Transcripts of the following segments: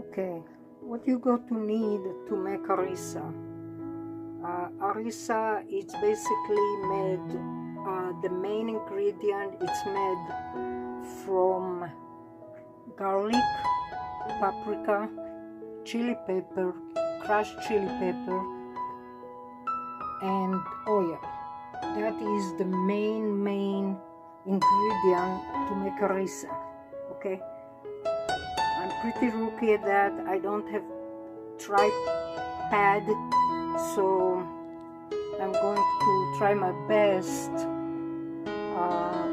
Okay, what you got to need to make Arissa? Arissa, it's basically made, the main ingredient, it's made from garlic, paprika, chili pepper, crushed chili pepper, and oil. That is the main ingredient to make Arissa. Okay, I'm pretty rookie at that. I don't have tripod, so I'm going to try my best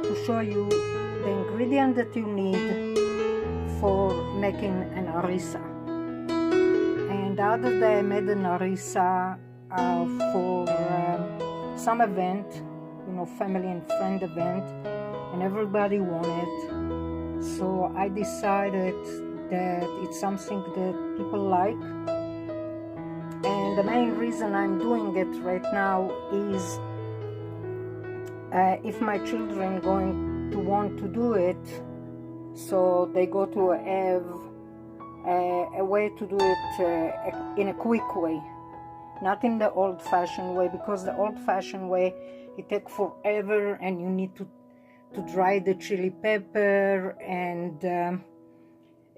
to show you the ingredient that you need for making an Arissa. And the other day I made an Arissa for some event, family and friend event, and everybody wanted. So I decided that it's something that people like. And the main reason I'm doing it right now is if my children going to want to do it, so they go to have a way to do it in a quick way, not in the old-fashioned way, because the old-fashioned way, it takes forever, and you need to dry the chili pepper, and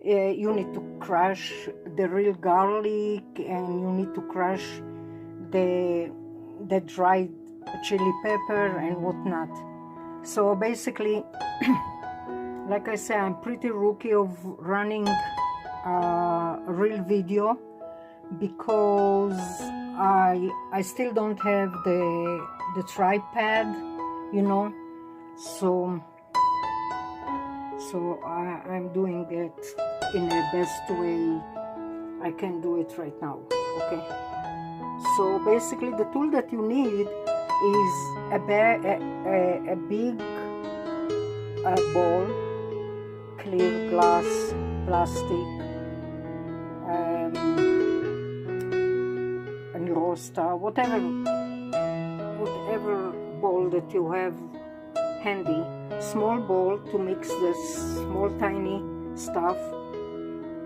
you need to crush the real garlic, and you need to crush the dried chili pepper and whatnot. So basically, like I said, I'm pretty rookie of running a real video, because I still don't have the tripod, so I'm doing it in the best way I can do it right now. Okay, so basically the tool that you need is a big bowl, clear glass, plastic, and roaster, whatever bowl that you have handy. Small bowl to mix the small tiny stuff,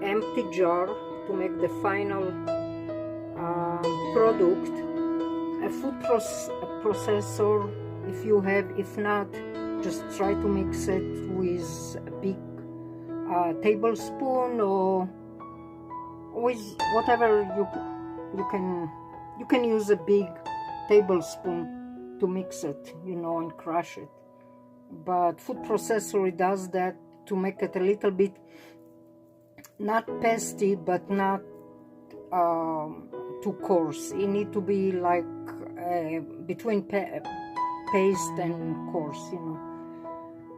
empty jar to make the final product, a food processor if you have. If not, just try to mix it with a big tablespoon, or with whatever you can use a big tablespoon to mix it, and crush it. But food processor does that to make it a little bit not pasty, but not too coarse. It need to be like between paste and coarse,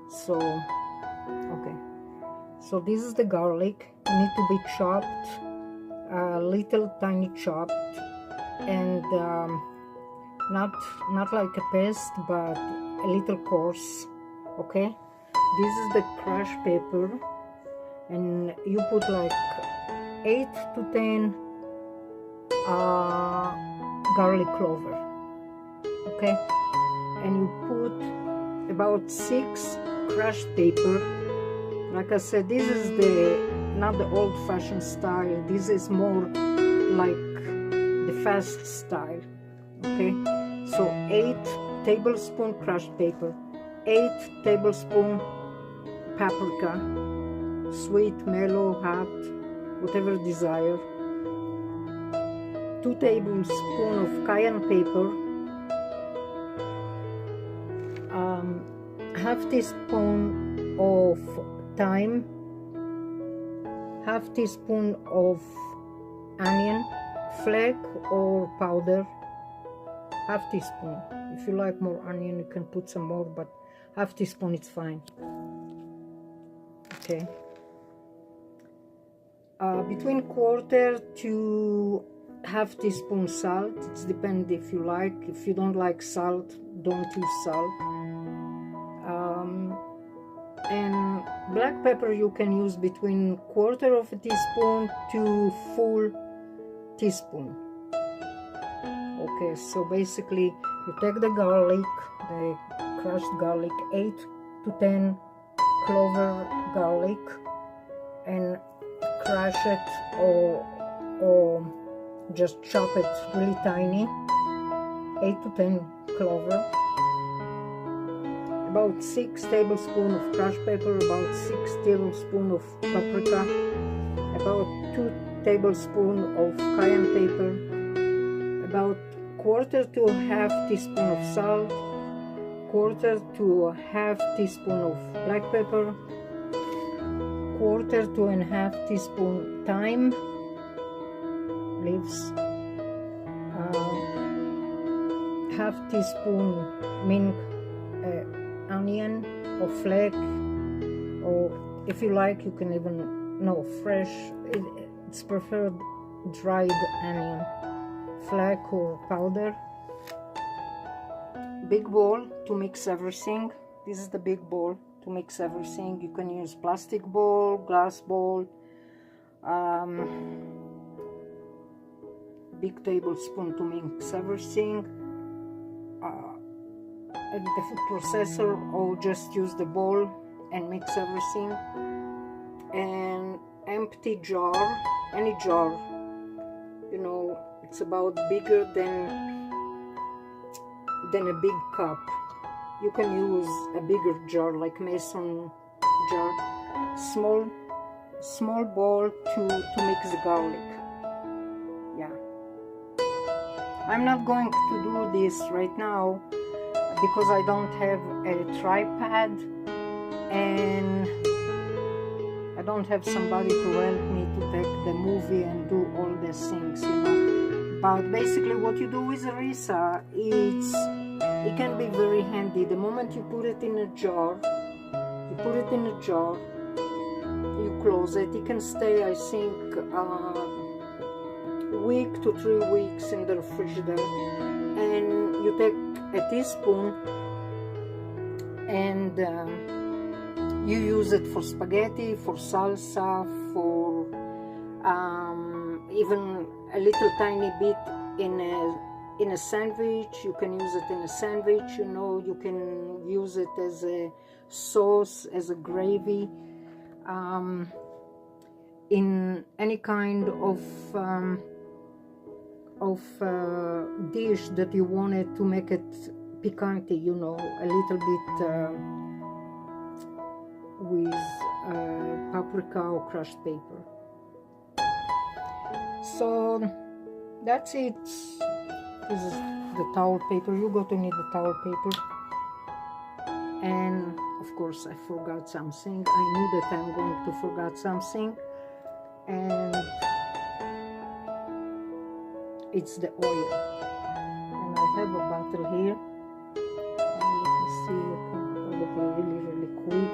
So okay, so this is the garlic. It need to be chopped, little tiny chopped, and not like a paste, but a little coarse. Okay, this is the crushed pepper, and you put like 8 to 10 garlic clover. Okay, and you put about 6 crushed pepper. Like I said, this is not the old-fashioned style. This is more like the fast style. Okay, so 8 tablespoon crushed pepper, 8 tablespoon paprika, sweet, mellow, hot, whatever desire, 2 tablespoons of cayenne pepper, half teaspoon of thyme, half teaspoon of onion, flake or powder, half teaspoon. If you like more onion, you can put some more, but half teaspoon is fine. Okay, between quarter to half teaspoon salt. It depends if you like. If you don't like salt, don't use salt. And black pepper you can use between quarter of a teaspoon to full teaspoon. Okay, so basically you take the garlic, the crushed garlic, 8 to 10 clover garlic, and crush it or just chop it really tiny. 8 to 10 clover, about 6 tablespoons of crushed pepper, about 6 tablespoons of paprika, about 2 tablespoons of cayenne pepper, about 1/4 to 1/2 teaspoon of salt, 1/4 to 1/2 teaspoon of black pepper, 1/4 to 1/2 teaspoon thyme leaves, 1/2 teaspoon minced onion or flake, or if you like you can even fresh. It's preferred dried onion, flake or powder. Big bowl to mix everything. This is the big bowl to mix everything. You can use plastic bowl, glass bowl, big tablespoon to mix everything, the food processor, or just use the bowl and mix everything. And empty jar, any jar, it's about bigger than a big cup. You can use a bigger jar like mason jar. Small bowl to mix the garlic. Yeah, I'm not going to do this right now because I don't have a tripod and I don't have somebody to help me to take the movie and do all these things, But basically what you do with Arissa, it can be very handy. The moment you put it in a jar, you close it. It can stay, I think, a week to 3 weeks in the refrigerator. And you take a teaspoon and you use it for spaghetti, for salsa, for even a little tiny bit in a sandwich. You can use it in a sandwich, you can use it as a sauce, as a gravy, in any kind of dish that you wanted to make it picante, a little bit with paprika or crushed pepper. So that's it. This is the towel paper. You're going to need the towel paper. And of course I forgot something. I knew that I'm going to forget something, and it's the oil. And I have a bottle here. And let me see, I can probably really quick.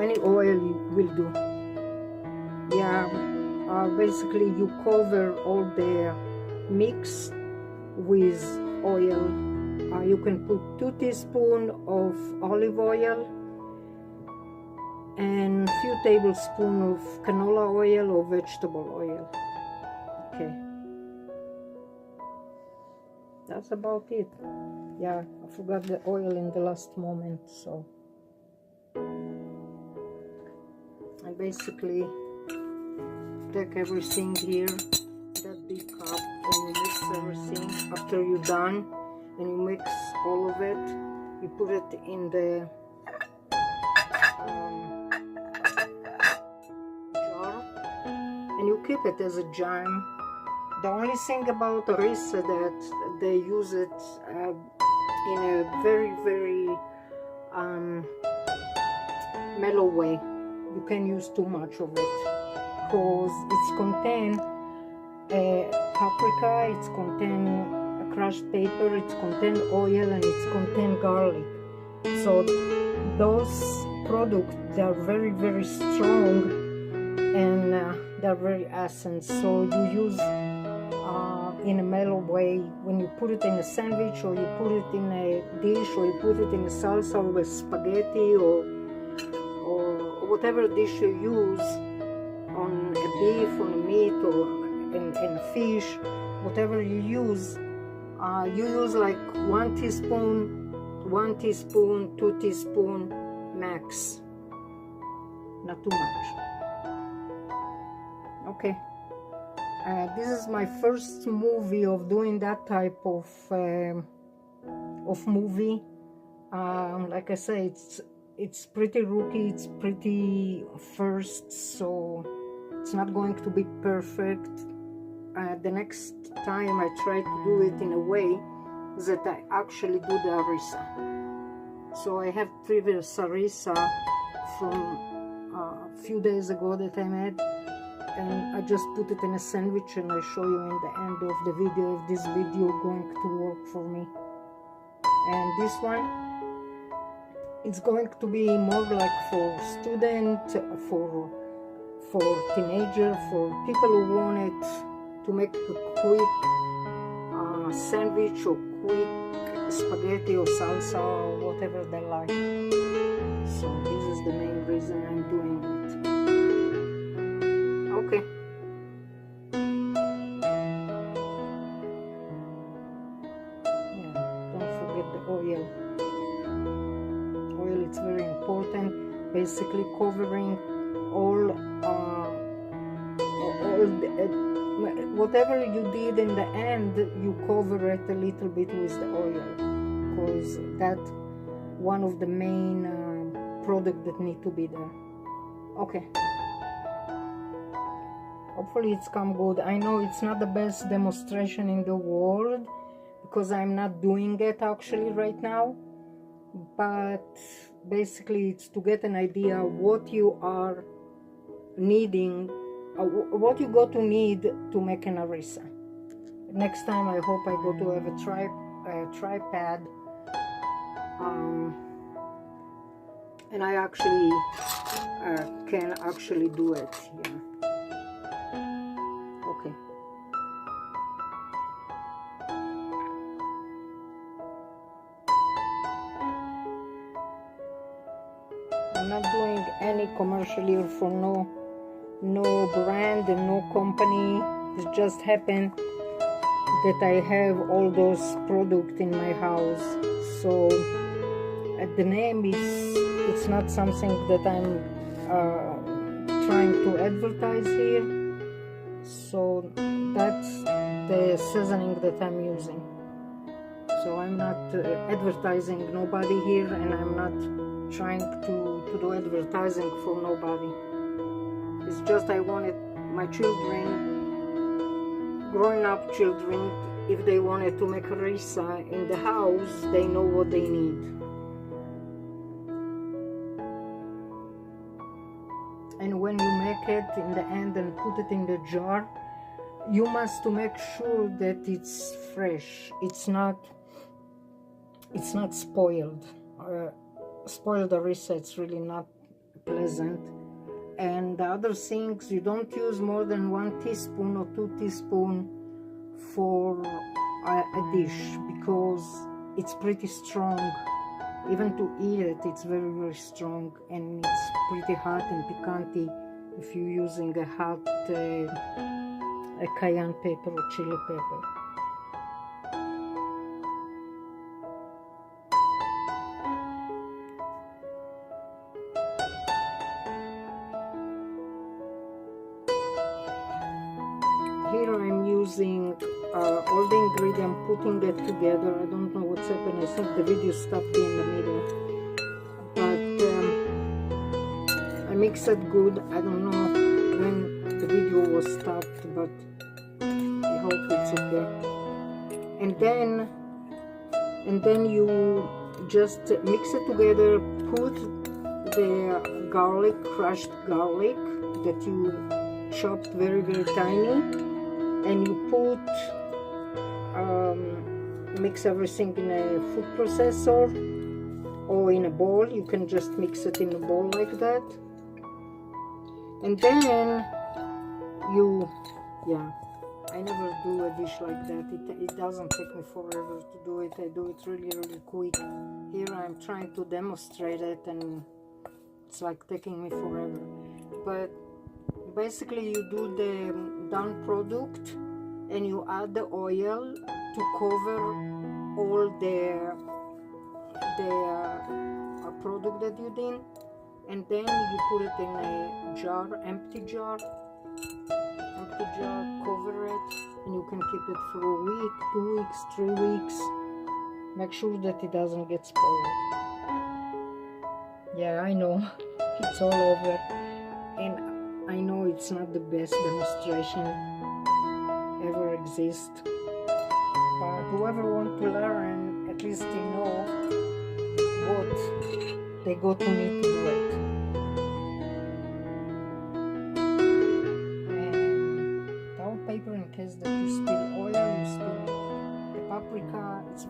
Any oil will do. Basically you cover all the mix with oil. You can put 2 teaspoons of olive oil and a few tablespoons of canola oil or vegetable oil. Okay, that's about it. I forgot the oil in the last moment, so I basically take everything here, that big cup, and you mix everything. After you're done and you mix all of it, you put it in the jar and you keep it as a jam. The only thing about Arissa that they use it in a very, very mellow way. You can use too much of it because it's contain paprika, it's contain crushed pepper, it's contain oil, and it's contain garlic. So those products, they are very, very strong and they're very acid. So you use in a mellow way. When you put it in a sandwich, or you put it in a dish, or you put it in a salsa, or with spaghetti, or whatever dish you use, on a beef, on a meat, or in fish, whatever you use like 1 teaspoon, 2 teaspoon max, not too much. Okay. This is my first movie of doing that type of movie. Like I say, it's pretty rookie, it's pretty first, so it's not going to be perfect. The next time I try to do it in a way that I actually do the harissa. So I have previous harissa from a few days ago that I made, and I just put it in a sandwich, and I show you in the end of the video if this video going to work for me. And this one, it's going to be more like for student, for teenager, for people who want it to make a quick sandwich, or quick spaghetti or salsa, or whatever they like. So this is the main reason I'm doing it. Okay. Yeah, don't forget the oil. Oil, it's very important. Basically covering all whatever you did in the end, you cover it a little bit with the oil, because that's one of the main products that need to be there. Okay. Hopefully it's come good. I know it's not the best demonstration in the world, because I'm not doing it actually right now, but basically it's to get an idea what you are needing, what you got to need to make an harissa. Next time I hope I go to have a tripod, and I actually can actually do it. Yeah. Okay. I'm not doing any commercial here for no brand and no company. It just happened that I have all those products in my house, so the name it's not something that I'm trying to advertise here. So that's the seasoning that I'm using. So I'm not advertising nobody here, and I'm not trying to do advertising for nobody. It's just I wanted my children, growing up children, if they wanted to make harissa in the house, they know what they need. And when you make it in the end and put it in the jar, you must to make sure that it's fresh. It's not spoiled. Spoiled harissa, it's really not pleasant. And the other things, you don't use more than 1 teaspoon or 2 teaspoons for a dish, because it's pretty strong. Even to eat it, it's very, very strong, and it's pretty hot and piquante if you're using a hot a cayenne pepper or chili pepper. Here I'm using all the ingredients, putting it together. I don't know what's happening. I think the video stopped in the middle, but I mix it good. I don't know when the video was stopped, but I hope it's okay. And then you just mix it together. Put the garlic, crushed garlic that you chopped very, very tiny, and you put mix everything in a food processor or in a bowl. You can just mix it in a bowl like that, and then you I never do a dish like that. It doesn't take me forever to do it. I do it really quick. Here I'm trying to demonstrate it, and it's like taking me forever. But basically you do the done product and you add the oil to cover all the product that you did, and then you put it in a jar, empty jar, cover it, and you can keep it for a week, 2 weeks, 3 weeks. Make sure that it doesn't get spoiled. Yeah, I know it's all over, and I know it's not the best demonstration ever exist, but whoever wants to learn, at least they know what they go to need to do it. And towel paper in case that you spill oil, you spill the paprika. It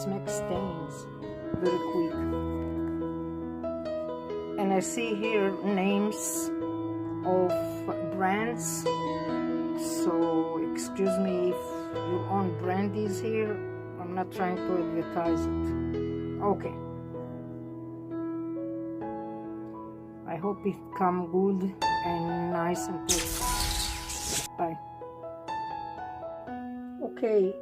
makes stains very quick. And I see here names of brands, so excuse me if your own brand is here. I'm not trying to advertise it. Okay, I hope it come good and nice and tasty. Bye. Okay,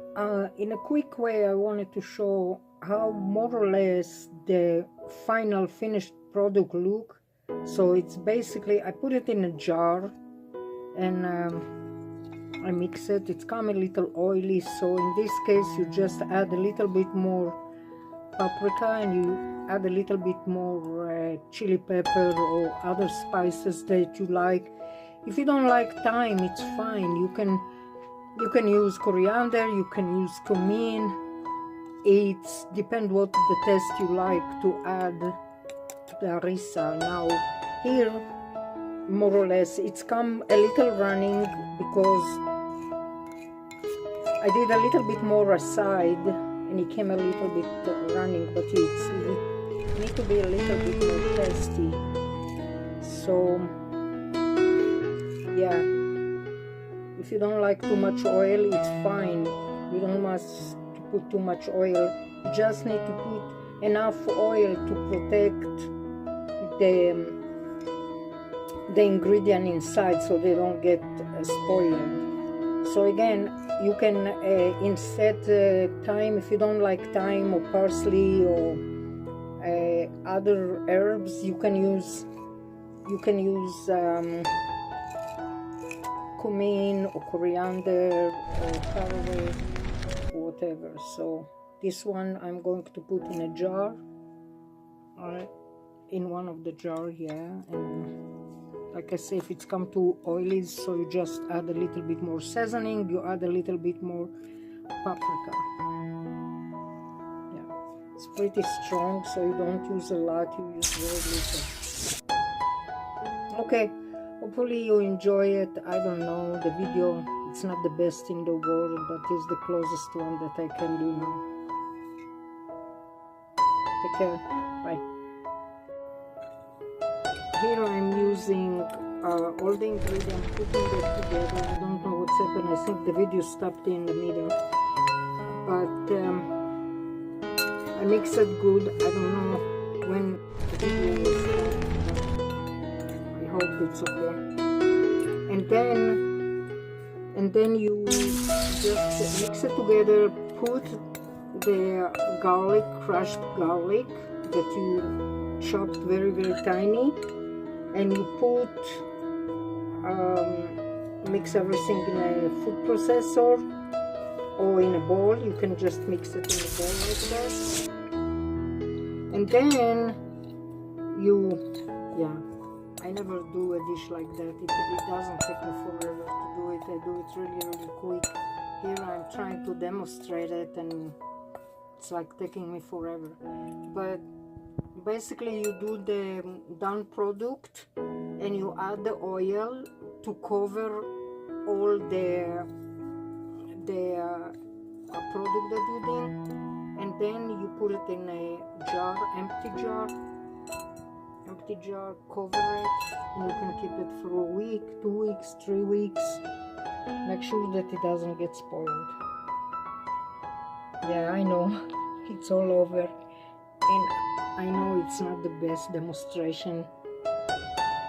in a quick way I wanted to show how more or less the final finished product look. So it's basically, I put it in a jar and I mix it. It's come a little oily, so in this case you just add a little bit more paprika and you add a little bit more chili pepper or other spices that you like. If you don't like thyme, it's fine. You can use coriander, you can use cumin. It depends what the taste you like to add to the harissa. Now here, more or less, it's come a little running because I did a little bit more aside and it came a little bit running, but it need to be a little bit more tasty. So yeah, if you don't like too much oil, it's fine. You don't must put too much oil. You just need to put enough oil to protect the ingredient inside so they don't get spoiled. So again, you can instead thyme, if you don't like thyme or parsley or other herbs, you can use cumin or coriander or caraway or whatever. So this one I'm going to put in a jar, in one of the jar here, and like I say, if it's come too oily, so you just add a little bit more seasoning, you add a little bit more paprika. Yeah, it's pretty strong, so you don't use a lot, you use very little. Okay, hopefully you enjoy it. I don't know, the video, it's not the best in the world, but it's the closest one that I can do now. Take care, bye. Here I'm using all the ingredients, putting it together. I don't know what's happened. I think the video stopped in the middle, but I mix it good. I don't know when the video will start, but I hope it's okay. And then you just mix it together. Put the garlic, crushed garlic that you chopped very tiny, and you put mix everything in a food processor or in a bowl. You can just mix it in a bowl like that, and then I never do a dish like that. It doesn't take me forever to do it. I do it really quick. Here I'm trying to demonstrate it, and it's like taking me forever. But basically you do the done product and you add the oil to cover all the product that you did, and then you put it in a jar, empty jar, cover it, and you can keep it for a week, 2 weeks, 3 weeks. Make sure that it doesn't get spoiled. Yeah, I know it's all over, and I know it's not the best demonstration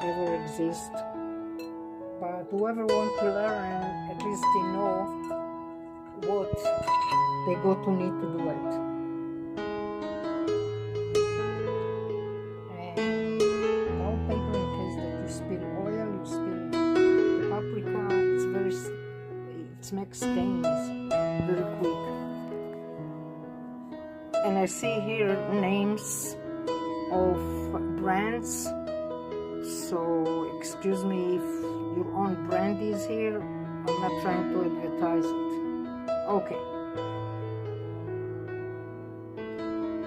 ever exist, but whoever wants to learn, at least they know what they go to need to do it. And now paper in case that you spill oil, you spill the paprika. It makes stains very quick. And I see here names of brands, so excuse me if your own brand is here. I'm not trying to advertise it. Okay,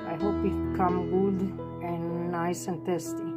I hope it come good and nice and tasty.